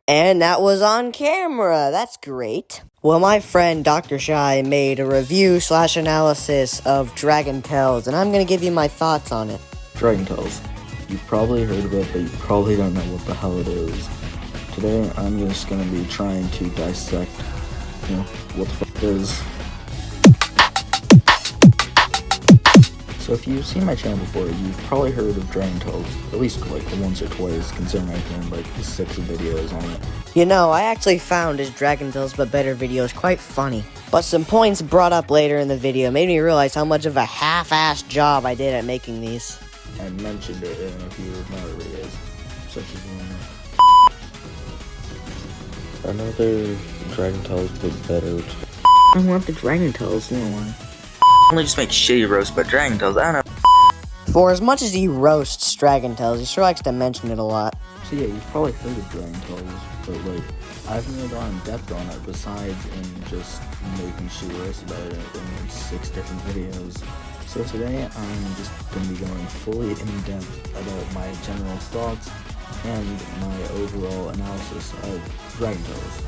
And that was on camera. That's great. Well, my friend Dr. Shy made a review/analysis of Dragon Tellz, and I'm going to give you my thoughts on it. Dragon Tellz. You've probably heard of it, but you probably don't know what the hell it is. Today, I'm just going to be trying to dissect, what the fuck it is. So if you've seen my channel before, you've probably heard of Dragon Tellz, at least once or twice, considering I've done 6 videos on it. You know, I actually found his Dragon Tellz but better videos quite funny. But some points brought up later in the video made me realize how much of a half-assed job I did at making these. I mentioned it in a few of my other videos, such as another Dragon Tellz but better. I want the Dragon Tellz, you know why? Only just make shitty roast, but Dragon Tellz, I don't know. For as much as he roasts Dragon Tellz, he sure likes to mention it a lot. So yeah, you've probably heard of Dragon Tellz, but I've never gone in depth on it besides in just making shitty roasts about it in 6 different videos. So today I'm just going to be going fully in depth about my general thoughts and my overall analysis of Dragon Tellz.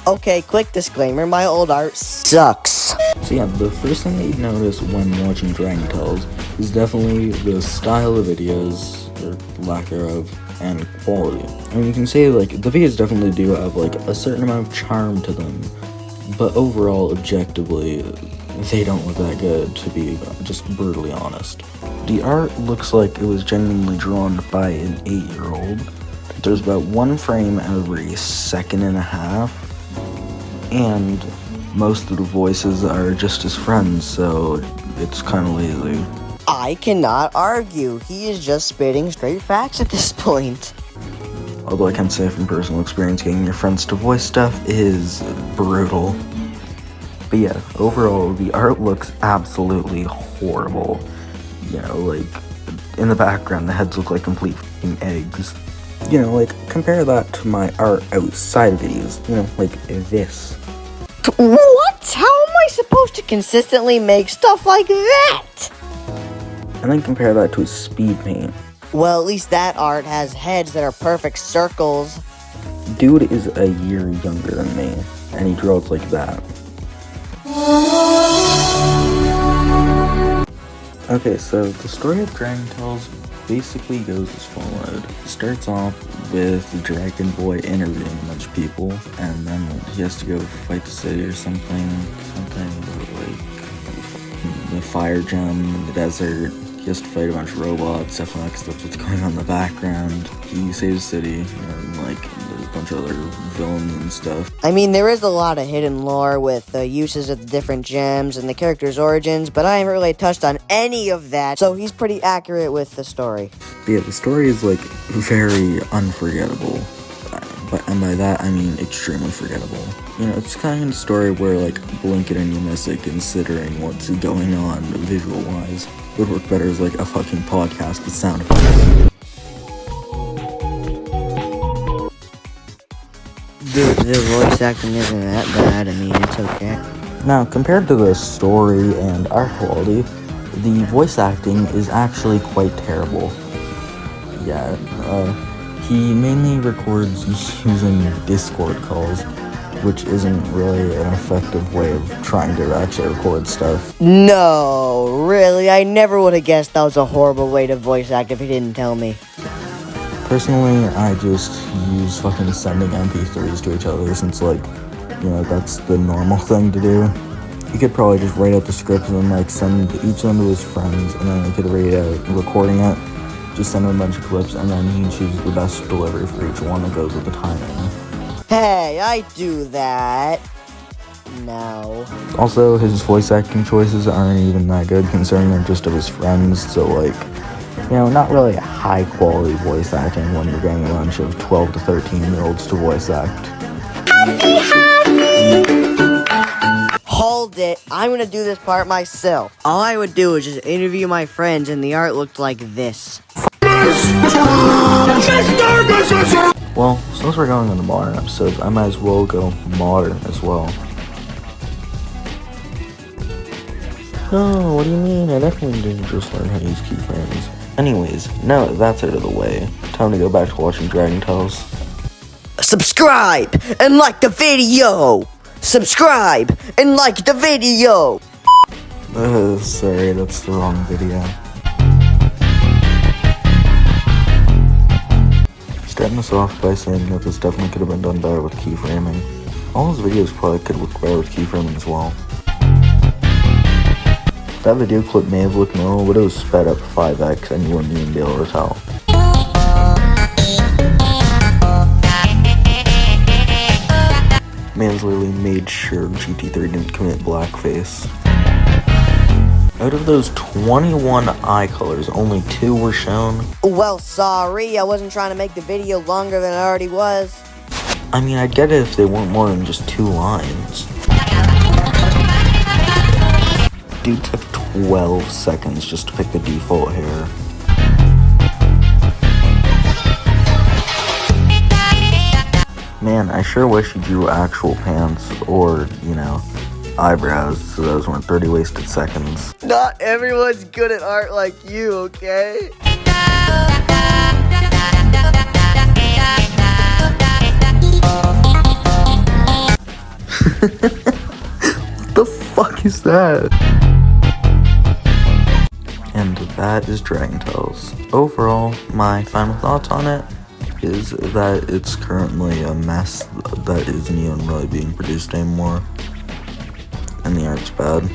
Okay, quick disclaimer, my old art sucks. So yeah, the first thing that you notice when watching Dragon Tellz is definitely the style of videos, or lack thereof, and quality. I mean, you can say the videos definitely do have a certain amount of charm to them, but overall, objectively, they don't look that good, to be just brutally honest. The art looks like it was genuinely drawn by an 8-year-old. There's about 1 frame every second and a half, and most of the voices are just his friends, so it's kind of lazy. I cannot argue. He is just spitting straight facts at this point. Although I can say from personal experience, getting your friends to voice stuff is brutal. But yeah, overall, the art looks absolutely horrible. In the background, the heads look like complete f***ing eggs. Compare that to my art outside of videos, like this. What? How am I supposed to consistently make stuff like that? And then compare that to his speed paint. Well, at least that art has heads that are perfect circles. Dude is a year younger than me, and he draws like that. Okay, so the story of Dragon Tellz basically goes as followed. It starts off with the Dragon Boy interviewing a bunch of people, and then he has to go fight the city or something the fire gem in the desert. He has to fight a bunch of robots, definitely because that's what's going on in the background. He saves the city, and there's a bunch of other villains and stuff. I mean, there is a lot of hidden lore with the uses of the different gems and the character's origins, but I haven't really touched on any of that, so he's pretty accurate with the story. But yeah, the story is very unforgettable. And by that, I mean extremely forgettable. It's kind of a story where, blink it and you miss it, considering what's going on visual-wise. Would work better as, a fucking podcast with sound effects. The voice acting isn't that bad, I mean, it's okay. Now, compared to the story and art quality, the voice acting is actually quite terrible. Yeah, he mainly records using Discord calls, which isn't really an effective way of trying to actually record stuff. No, really? I never would have guessed that was a horrible way to voice act if he didn't tell me. Personally, I just use fucking sending MP3s to each other since, that's the normal thing to do. You could probably just write out the scripts and then, send each of them to his friends, and then he could read out recording it. Just send him a bunch of clips, and then he chooses the best delivery for each one that goes with the timing. Hey, I do that. No. Also, his voice acting choices aren't even that good, considering they're just of his friends, so, not really a high quality voice acting when you're getting a bunch of 12 to 13-year-olds to voice act. Hold it, I'm gonna do this part myself. All I would do is just interview my friends and the art looked like this. Well, since we're going on the modern episodes, I might as well go modern as well. No, what do you mean? I definitely didn't just learn how to use keyframes. Anyways, now that that's out of the way, time to go back to watching Dragon Tellz. Subscribe and like the video! Subscribe and like the video! Sorry, that's the wrong video. Starting us off by saying that this definitely could have been done better with keyframing. All his videos probably could look better with keyframing as well. That video clip may have looked normal, but it was sped up 5x and you wouldn't even be able to tell. Man's literally made sure GT3 didn't commit blackface. Out of those 21 eye colors, only 2 were shown. Well, sorry, I wasn't trying to make the video longer than it already was. I mean, I'd get it if they weren't more than just 2 lines. Dude took 12 seconds just to pick the default hair. Man, I sure wish he drew actual pants or, you know, eyebrows so those weren't 30 wasted seconds. Not everyone's good at art like you, okay? What the fuck is that? And that is Dragon Tellz. Overall, my final thoughts on it is that it's currently a mess that isn't even really being produced anymore. And the art's bad.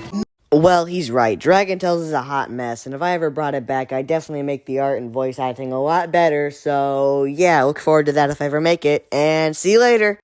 Well, he's right. Dragon Tellz is a hot mess, and if I ever brought it back, I'd definitely make the art and voice acting a lot better. So, yeah, look forward to that if I ever make it, and see you later.